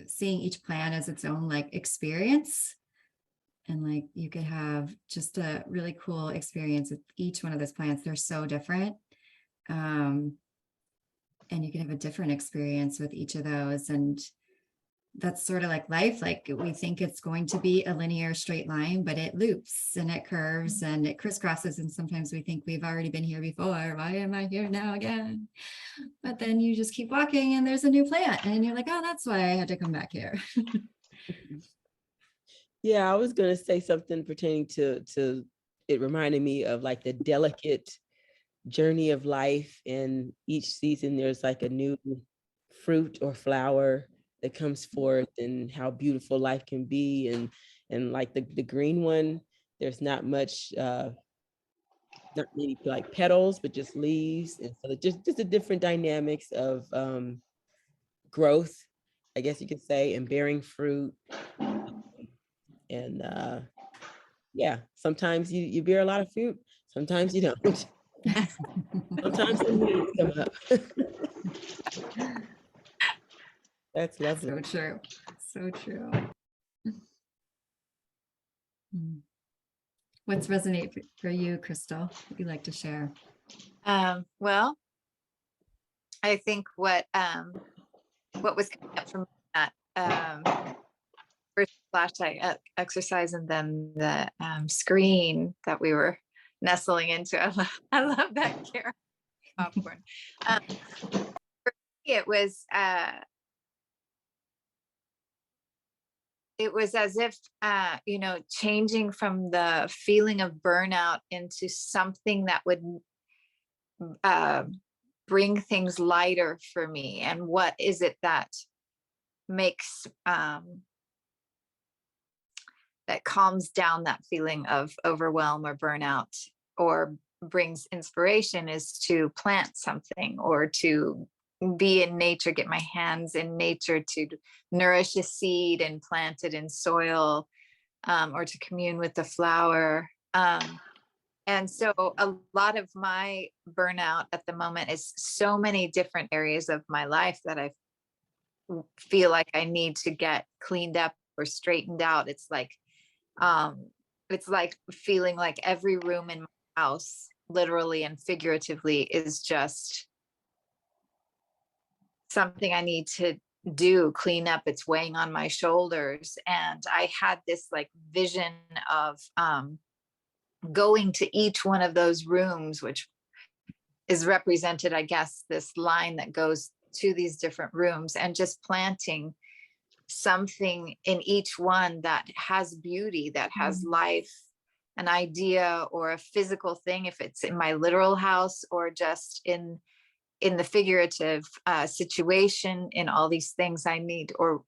seeing each plant as its own like experience. And like you could have just a really cool experience with each one of those plants. They're so different. And you can have a different experience with each of those. And that's sort of like life. Like we think it's going to be a linear straight line, but it loops and it curves and it crisscrosses. And sometimes we think we've already been here before. Why am I here now again? But then you just keep walking and there's a new plant and you're like, oh, that's why I had to come back here. Yeah, I was going to say something pertaining to it reminded me of like the delicate journey of life. And each season there's like a new fruit or flower that comes forth, and how beautiful life can be. And like the green one, there's not much, not maybe like petals, but just leaves. And so just the different dynamics of growth, I guess you could say, and bearing fruit. And yeah, sometimes you bear a lot of fruit, sometimes you don't. Sometimes the weeds come up. That's lovely. So true. So true. What's resonate for you, Crystal? Would you like to share? Well, I think what was coming up from that first flashlight exercise, and then the screen that we were nestling into. I love that, Kara. Popcorn. For me, it was as if changing from the feeling of burnout into something that would bring things lighter for me. And what is it that makes that calms down that feeling of overwhelm or burnout, or brings inspiration, is to plant something, or to be in nature, get my hands in nature, to nourish a seed and plant it in soil, or to commune with the flower. And so a lot of my burnout at the moment is so many different areas of my life that I feel like I need to get cleaned up or straightened out. It's like feeling like every room in my house, literally and figuratively, is just something I need to do, clean up. It's weighing on my shoulders. And I had this like vision of going to each one of those rooms, which is represented, I guess, this line that goes to these different rooms, and just planting something in each one that has beauty, that has life, an idea or a physical thing, if it's in my literal house or just in the figurative situation, in all these things I need or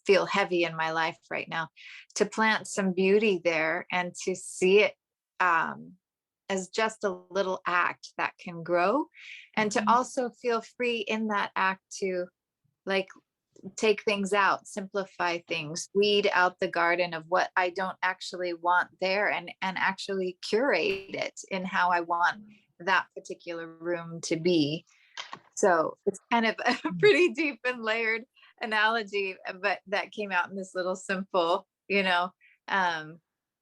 feel heavy in my life right now, to plant some beauty there and to see it as just a little act that can grow, and to also feel free in that act to like take things out, simplify things, weed out the garden of what I don't actually want there, and actually curate it in how I want that particular room to be. So it's kind of a pretty deep and layered analogy, but that came out in this little simple,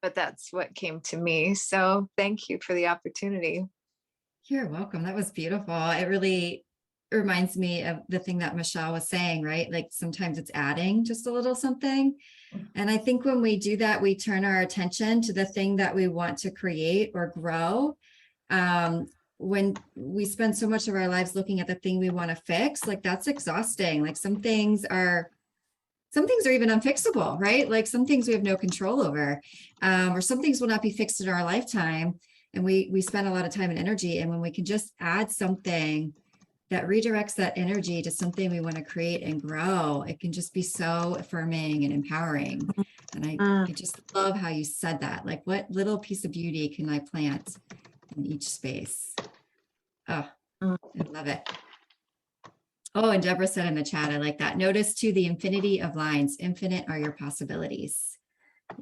but that's what came to me. So thank you for the opportunity. You're welcome. That was beautiful. It really reminds me of the thing that Michelle was saying, right? Like sometimes it's adding just a little something. And I think when we do that, we turn our attention to the thing that we want to create or grow. When we spend so much of our lives looking at the thing we want to fix, like that's exhausting. Like some things are even unfixable, right? Like some things we have no control over, or some things will not be fixed in our lifetime. And we spend a lot of time and energy. And when we can just add something that redirects that energy to something we want to create and grow, it can just be so affirming and empowering. And I just love how you said that. Like, what little piece of beauty can I plant in each space? Oh, I love it. Oh, and Deborah said in the chat, I like that. Notice too the infinity of lines. Infinite are your possibilities.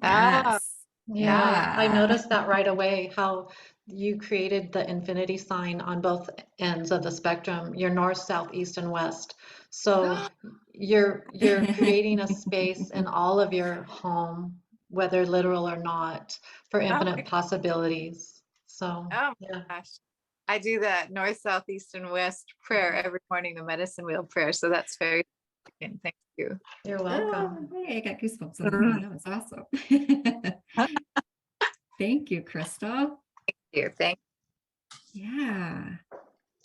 Yes. Yeah, I noticed that right away, how you created the infinity sign on both ends of the spectrum, your north, south, east, and west. So you're creating a space in all of your home, whether literal or not, for infinite possibilities. So Oh yeah. my gosh. I do that north, south, east, and west prayer every morning, the medicine wheel prayer. So that's very significant. Thank you. You're welcome. Oh, hey, I got goosebumps on that one. That was awesome. Thank you, Crystal. Thank Yeah.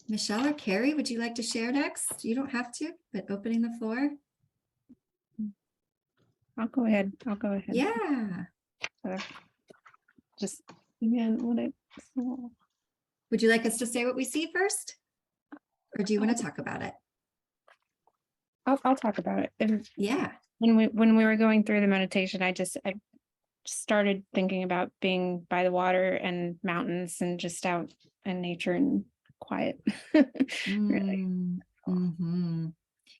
Michelle or Carrie, would you like to share next? You don't have to, but opening the floor. I'll go ahead. Yeah. Just again, what I saw. Would you like us to say what we see first? Or do you want to talk about it? I'll talk about it. Yeah. When we were going through the meditation, I started thinking about being by the water and mountains and just out in nature and quiet. Really. Mm-hmm.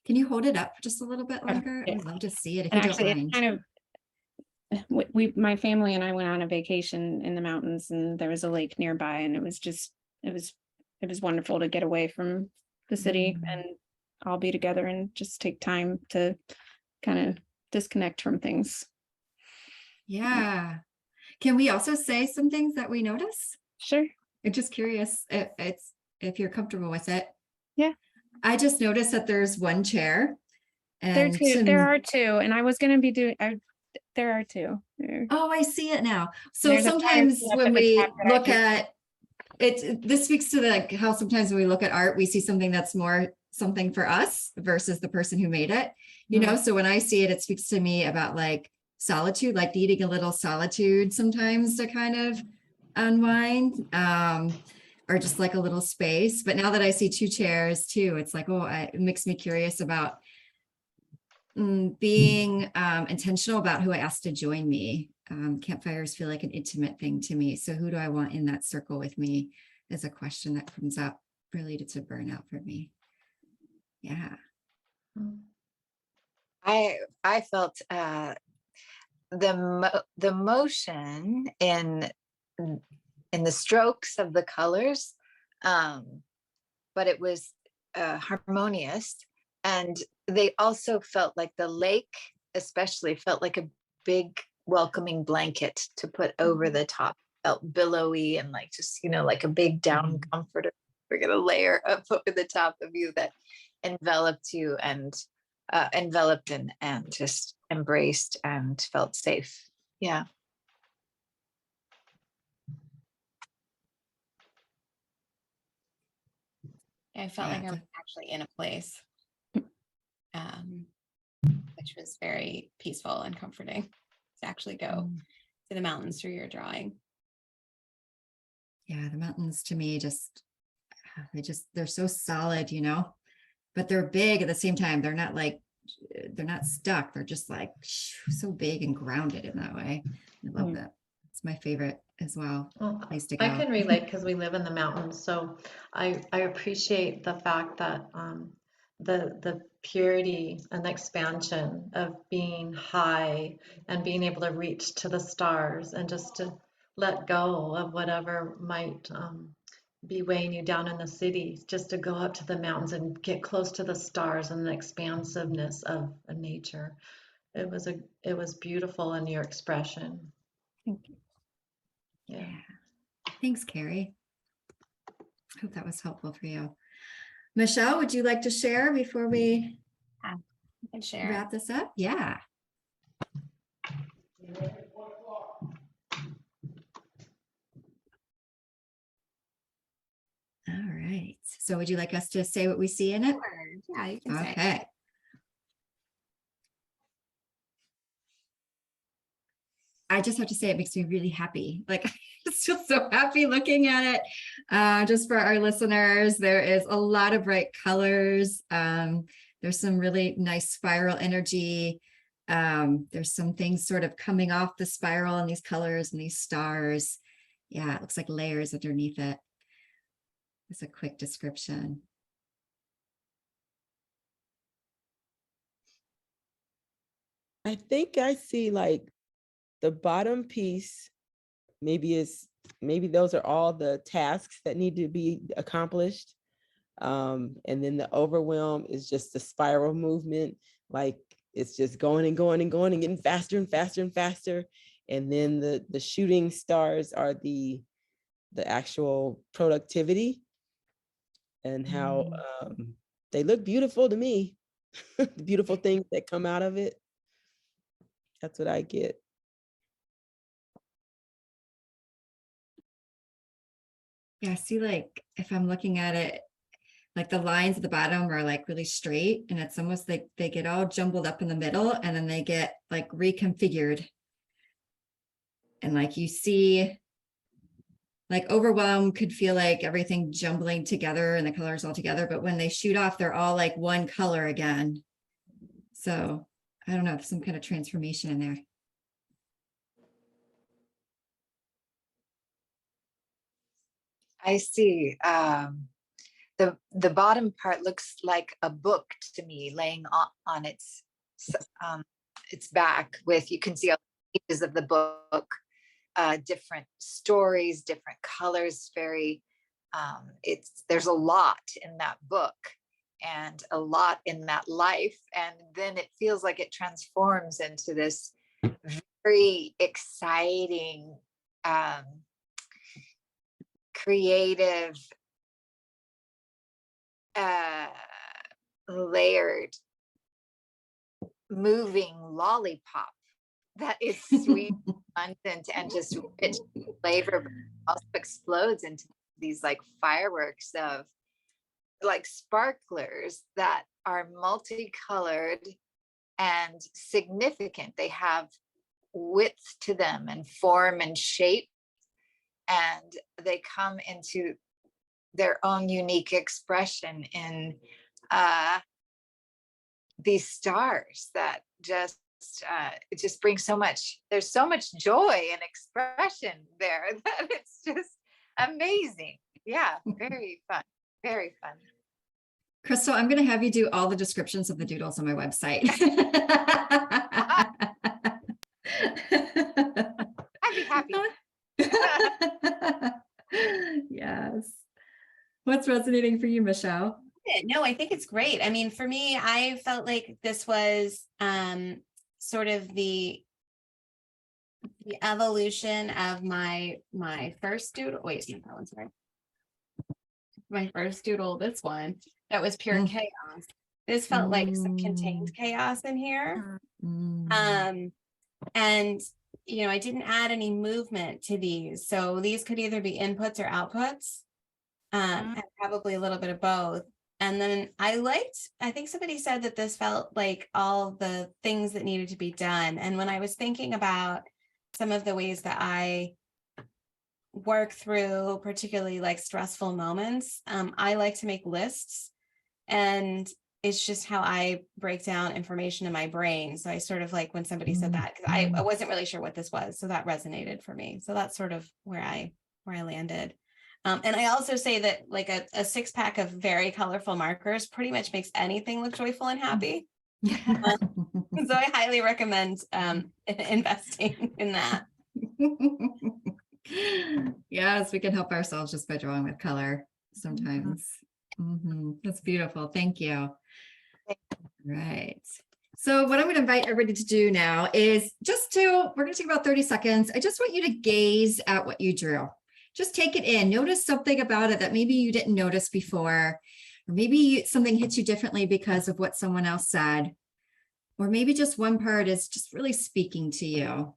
Can you hold it up just a little bit longer? I would love to see it if And you actually, don't mind. it's kind of my family and I went on a vacation in the mountains, and there was a lake nearby, and it was wonderful to get away from the city and all be together and just take time to kind of disconnect from things. Yeah. Can we also say some things that we notice? Sure. I'm just curious if you're comfortable with it. Yeah. I just noticed that there's one chair. And there are two, and I was going to be doing. There are two. Oh, I see it now. So There's sometimes when we look at it, this speaks to how sometimes when we look at art, we see something that's more something for us versus the person who made it. You know, so when I see it, it speaks to me about like solitude, like needing a little solitude sometimes to kind of unwind, or just like a little space. But now that I see two chairs too, it's like, it makes me curious about being intentional about who I ask to join me. Campfires feel like an intimate thing to me. So who do I want in that circle with me is a question that comes up related to burnout for me. Yeah. I felt the motion in the strokes of the colors, but it was harmonious, and they also felt like the lake especially felt like a big welcoming blanket to put over the top. Felt billowy and like just like a big down comforter. We're gonna layer up over the top of you that enveloped you and enveloped and just embraced and felt safe. Yeah. I felt like I was actually in a place, which was very peaceful and comforting to actually go to the mountains through your drawing. Yeah, the mountains to me they're so solid, but they're big at the same time. They're not stuck. They're just like so big and grounded in that way. I love that. It's my favorite as well. Well, Place to I go. can relate because we live in the mountains, so I appreciate the fact that the purity and the expansion of being high and being able to reach to the stars and just to let go of whatever might be weighing you down in the city, just to go up to the mountains and get close to the stars and the expansiveness of nature. It was beautiful in your expression. Thank you. Yeah. Thanks, Carrie. Hope that was helpful for you. Michelle, would you like to share before we I can share. wrap this up? Yeah. All right. So would you like us to say what we see in it? Sure. Yeah, you can say. Okay. I just have to say it makes me really happy. Like I just feel so happy looking at it. Just for our listeners, there is a lot of bright colors. There's some really nice spiral energy. There's some things sort of coming off the spiral and these colors and these stars. Yeah, it looks like layers underneath it. It's a quick description. I think I see like the bottom piece, maybe those are all the tasks that need to be accomplished. And then the overwhelm is just the spiral movement, like it's just going and going and going and getting faster and faster and faster. And then the shooting stars are the actual productivity and how they look beautiful to me. The beautiful things that come out of it. That's what I get. Yeah, I see, like if I'm looking at it, like the lines at the bottom are like really straight and it's almost like they get all jumbled up in the middle and then they get like reconfigured. And like you see, like overwhelm could feel like everything jumbling together and the colors all together, but when they shoot off, they're all like one color again. So I don't know, some kind of transformation in there. I see. The bottom part looks like a book to me, laying on its back. With you can see all the pages of the book, different stories, different colors. Very, there's a lot in that book and a lot in that life, and then it feels like it transforms into this very exciting, creative, layered, moving lollipop that is sweet, abundant, and just rich flavor, but also explodes into these like fireworks of like sparklers that are multicolored and significant. They have width to them and form and shape, and they come into their own unique expression in these stars that it just brings so much. There's so much joy and expression there that it's just amazing. Yeah, very fun. Very fun. Crystal, I'm going to have you do all the descriptions of the doodles on my website. I'd be happy. Yes. What's resonating for you, Michelle? No, I think it's great. I mean, for me, I felt like this was sort of the evolution of my first doodle. Wait, no, that one's right. My first doodle, this one, that was pure chaos. This felt like some contained chaos in here. And I didn't add any movement to these. So these could either be inputs or outputs, and probably a little bit of both. And then I think somebody said that this felt like all the things that needed to be done. And when I was thinking about some of the ways that I work through particularly like stressful moments, I like to make lists, and it's just how I break down information in my brain. So I sort of like when somebody said that, because I wasn't really sure what this was. So that resonated for me. So that's sort of where I landed. And I also say that like a 6-pack of very colorful markers pretty much makes anything look joyful and happy. So I highly recommend investing in that. Yes, we can help ourselves just by drawing with color sometimes. That's beautiful. Thank you. Right. So what I'm going to invite everybody to do now is we're going to take about 30 seconds. I just want you to gaze at what you drew. Just take it in. Notice something about it that maybe you didn't notice before, or maybe something hits you differently because of what someone else said, or maybe just one part is just really speaking to you.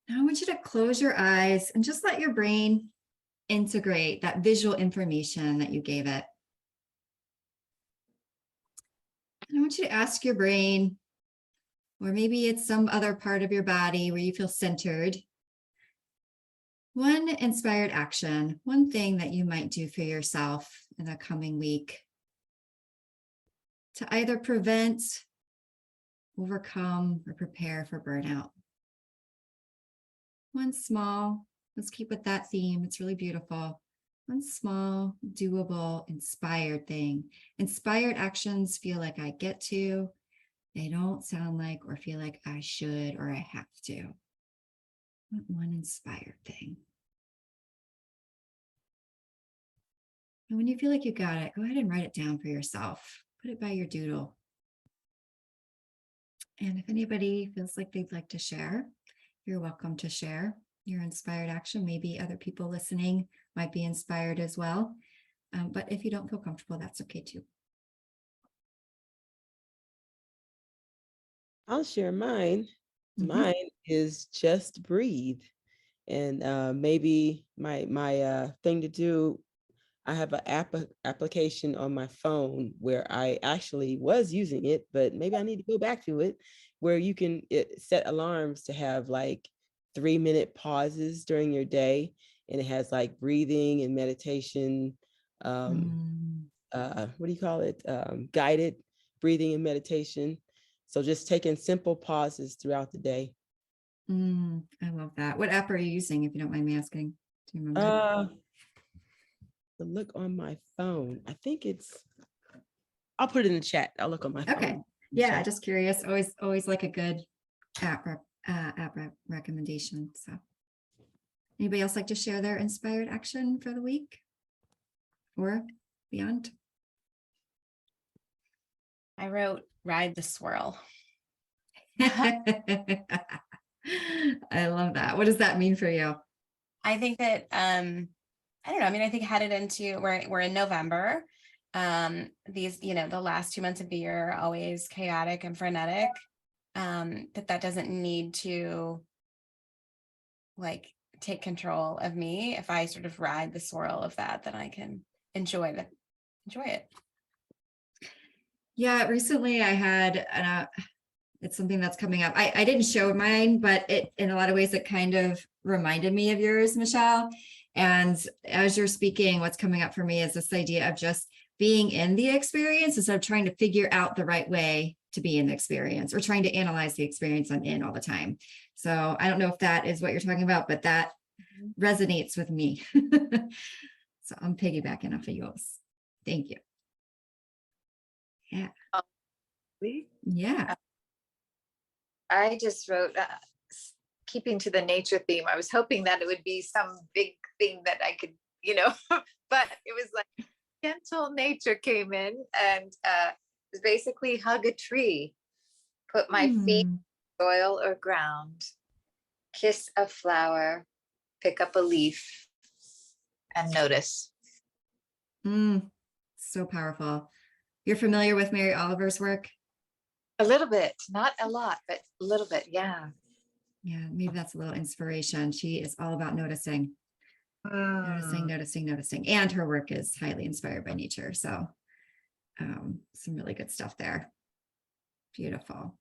Now I want you to close your eyes and just let your brain integrate that visual information that you gave it. And I want you to ask your brain, or maybe it's some other part of your body where you feel centered, one inspired action, one thing that you might do for yourself in the coming week to either prevent, overcome, or prepare for burnout. One small, let's keep with that theme. It's really beautiful. One small, doable, inspired thing. Inspired actions feel like I get to. They don't sound like or feel like I should or I have to. One inspired thing. And when you feel like you got it, go ahead and write it down for yourself. Put it by your doodle. And if anybody feels like they'd like to share, you're welcome to share your inspired action. Maybe other people listening might be inspired as well. But if you don't feel comfortable, that's okay too. I'll share mine. Mine is just breathe. And maybe my thing to do, I have an application on my phone where I actually was using it, but maybe I need to go back to it, where you can set alarms to have like 3-minute pauses during your day. And it has like breathing and meditation. What do you call it? Guided breathing and meditation. So just taking simple pauses throughout the day. I love that. What app are you using, if you don't mind me asking? Do you remember? The look on my phone. I think I'll put it in the chat. I'll look on my phone. Okay. Yeah, just curious. Always like a good app recommendation. So anybody else like to share their inspired action for the week or beyond? I wrote ride the swirl. I love that. What does that mean for you? I think that I don't know. I mean, I think headed into we're in November. These, the last 2 months of the year are always chaotic and frenetic. That doesn't need to like take control of me. If I sort of ride the swirl of that, then I can enjoy it. Yeah, recently I had it's something that's coming up. I didn't show mine, but it in a lot of ways it kind of reminded me of yours, Michelle. And as you're speaking, what's coming up for me is this idea of just being in the experience instead of trying to figure out the right way to be in the experience or trying to analyze the experience I'm in all the time. So I don't know if that is what you're talking about, but that resonates with me. So I'm piggybacking off of yours. Thank you. Yeah. Yeah. I just wrote, keeping to the nature theme. I was hoping that it would be some big thing that I could, but it was like gentle nature came in and it was basically hug a tree, put my feet in soil or ground, kiss a flower, pick up a leaf, and notice. So powerful. You're familiar with Mary Oliver's work? A little bit, not a lot, but a little bit. Yeah. Yeah, maybe that's a little inspiration. She is all about noticing, noticing. And her work is highly inspired by nature. So some really good stuff there. Beautiful.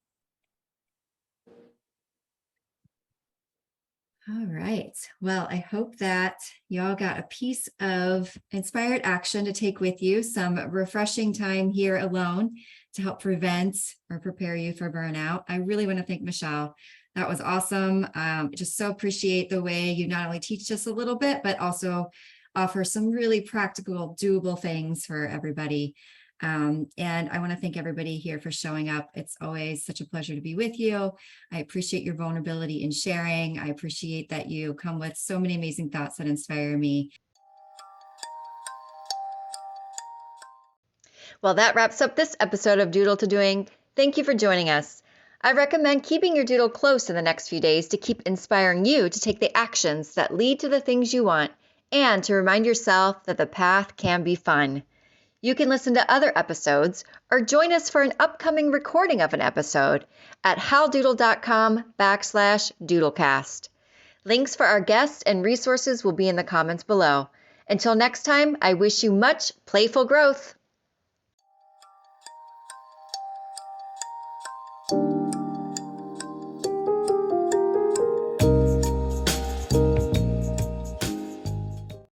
All right. Well, I hope that y'all got a piece of inspired action to take with you, some refreshing time here alone to help prevent or prepare you for burnout. I really want to thank Michelle. That was awesome. Just so appreciate the way you not only teach us a little bit, but also offer some really practical, doable things for everybody. And I want to thank everybody here for showing up. It's always such a pleasure to be with you. I appreciate your vulnerability in sharing. I appreciate that you come with so many amazing thoughts that inspire me. Well, that wraps up this episode of Doodle-to-Doing. Thank you for joining us. I recommend keeping your doodle close in the next few days to keep inspiring you to take the actions that lead to the things you want and to remind yourself that the path can be fun. You can listen to other episodes or join us for an upcoming recording of an episode at howdoodle.com/doodlecast. Links for our guests and resources will be in the comments below. Until next time, I wish you much playful growth.